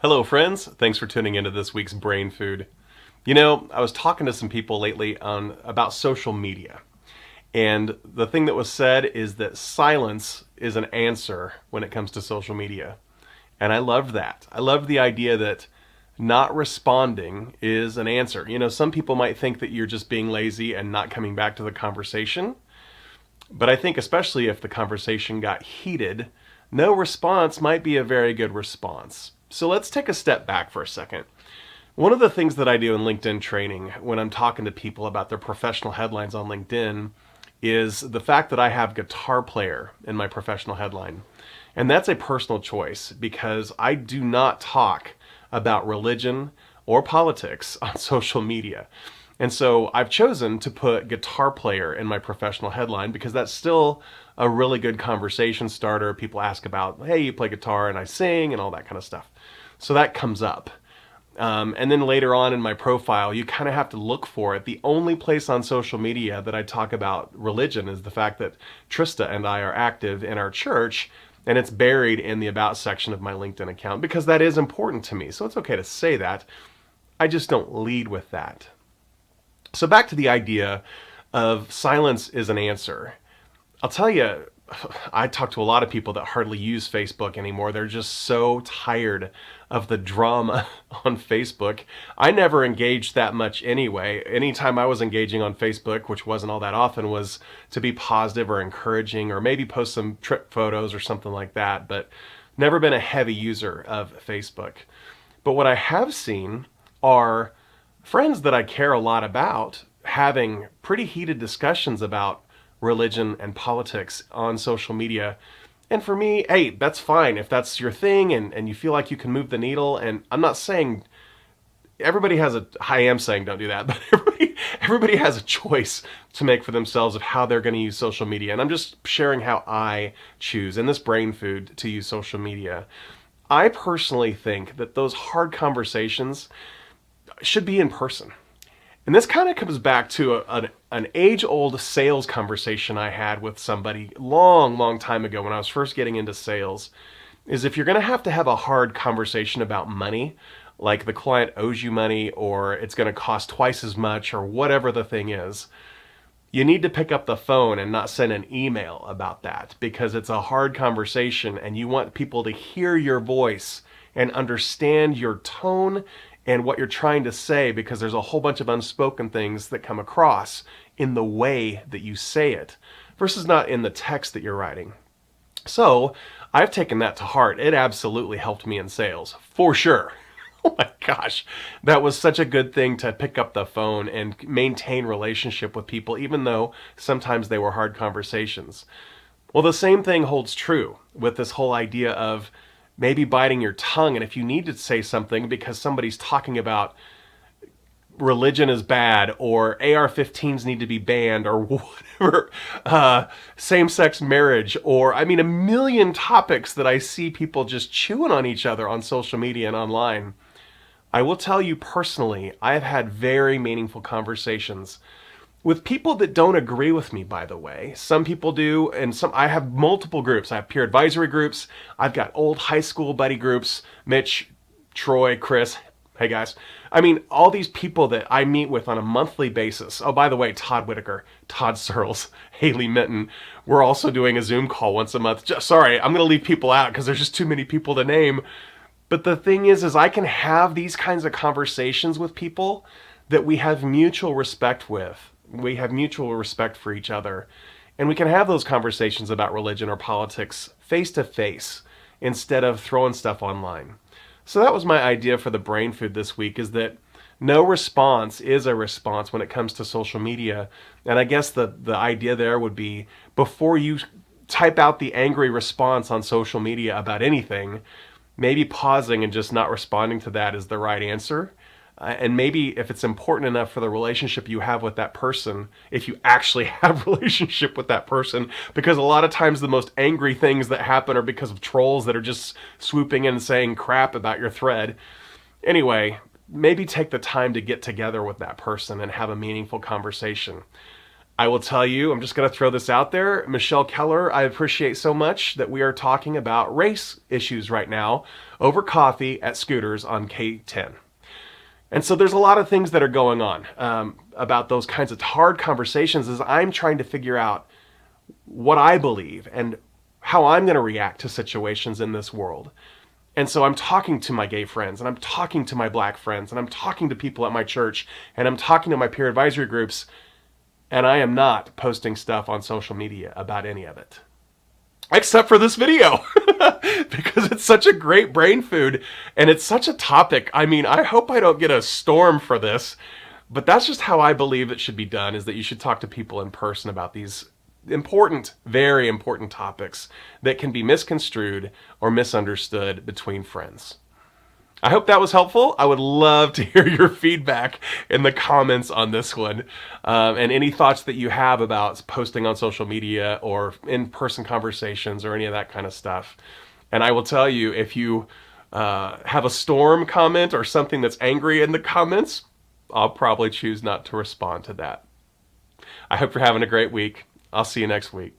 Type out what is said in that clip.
Hello, friends. Thanks for tuning into this week's Brain Food. You know, I was talking to some people lately about social media, and the thing that was said is that silence is an answer when it comes to social media. And I loved that. I loved the idea that not responding is an answer. You know, some people might think that you're just being lazy and not coming back to the conversation, but I think especially if the conversation got heated, no response might be a very good response. So let's take a step back for a second. One of the things that I do in LinkedIn training when I'm talking to people about their professional headlines on LinkedIn is the fact that I have guitar player in my professional headline. And that's a personal choice because I do not talk about religion or politics on social media. And so I've chosen to put guitar player in my professional headline because that's still a really good conversation starter. People ask about, hey, you play guitar and I sing and all that kind of stuff. So that comes up. And then later on in my profile, you kind of have to look for it. The only place on social media that I talk about religion is the fact that Trista and I are active in our church, and it's buried in the About section of my LinkedIn account because that is important to me. So it's okay to say that. I just don't lead with that. So back to the idea of silence is an answer. I'll tell you, I talk to a lot of people that hardly use Facebook anymore. They're just so tired of the drama on Facebook. I never engaged that much anyway. Anytime I was engaging on Facebook, which wasn't all that often, was to be positive or encouraging or maybe post some trip photos or something like that, but never been a heavy user of Facebook. But what I have seen are friends that I care a lot about having pretty heated discussions about religion and politics on social media. And for me, hey, that's fine if that's your thing and you feel like you can move the needle. And I'm not saying I am saying don't do that, but everybody has a choice to make for themselves of how they're going to use social media. And I'm just sharing how I choose in this brain food to use social media. I personally think that those hard conversations should be in person. And this kind of comes back to an age-old sales conversation I had with somebody long time ago when I was first getting into sales, is if you're going to have a hard conversation about money, like the client owes you money or it's going to cost twice as much or whatever the thing is, you need to pick up the phone and not send an email about that because it's a hard conversation and you want people to hear your voice and understand your tone and what you're trying to say because there's a whole bunch of unspoken things that come across in the way that you say it versus not in the text that you're writing. So I've taken that to heart. It absolutely helped me in sales, for sure. Oh my gosh, that was such a good thing to pick up the phone and maintain relationship with people, even though sometimes they were hard conversations. Well, the same thing holds true with this whole idea of maybe biting your tongue. And if you need to say something because somebody's talking about religion is bad or AR-15s need to be banned or whatever, same-sex marriage, or I mean a million topics that I see people just chewing on each other on social media and online. I will tell you personally, I have had very meaningful conversations with people that don't agree with me, by the way. Some people do, and I have multiple groups. I have peer advisory groups. I've got old high school buddy groups. Mitch, Troy, Chris. Hey guys. I mean, all these people that I meet with on a monthly basis. Oh, by the way, Todd Whitaker, Todd Searles, Haley Minton. We're also doing a Zoom call once a month. Sorry, I'm going to leave people out because there's just too many people to name. But the thing is I can have these kinds of conversations with people that we have mutual respect with. We have mutual respect for each other. And we can have those conversations about religion or politics face to face instead of throwing stuff online. So that was my idea for the brain food this week, is that no response is a response when it comes to social media. And I guess the idea there would be before you type out the angry response on social media about anything, maybe pausing and just not responding to that is the right answer. And maybe if it's important enough for the relationship you have with that person, if you actually have a relationship with that person, because a lot of times the most angry things that happen are because of trolls that are just swooping in and saying crap about your thread. Anyway, maybe take the time to get together with that person and have a meaningful conversation. I will tell you, I'm just going to throw this out there. Michelle Keller, I appreciate so much that we are talking about race issues right now over coffee at Scooters on K10. And so there's a lot of things that are going on about those kinds of hard conversations as I'm trying to figure out what I believe and how I'm going to react to situations in this world. And so I'm talking to my gay friends, and I'm talking to my black friends, and I'm talking to people at my church, and I'm talking to my peer advisory groups, and I am not posting stuff on social media about any of it. Except for this video, because it's such a great brain food, and it's such a topic. I mean, I hope I don't get a storm for this, but that's just how I believe it should be done, is that you should talk to people in person about these important, very important topics that can be misconstrued or misunderstood between friends. I hope that was helpful. I would love to hear your feedback in the comments on this one, and any thoughts that you have about posting on social media or in-person conversations or any of that kind of stuff. And I will tell you, if you have a storm comment or something that's angry in the comments, I'll probably choose not to respond to that. I hope you're having a great week. I'll see you next week.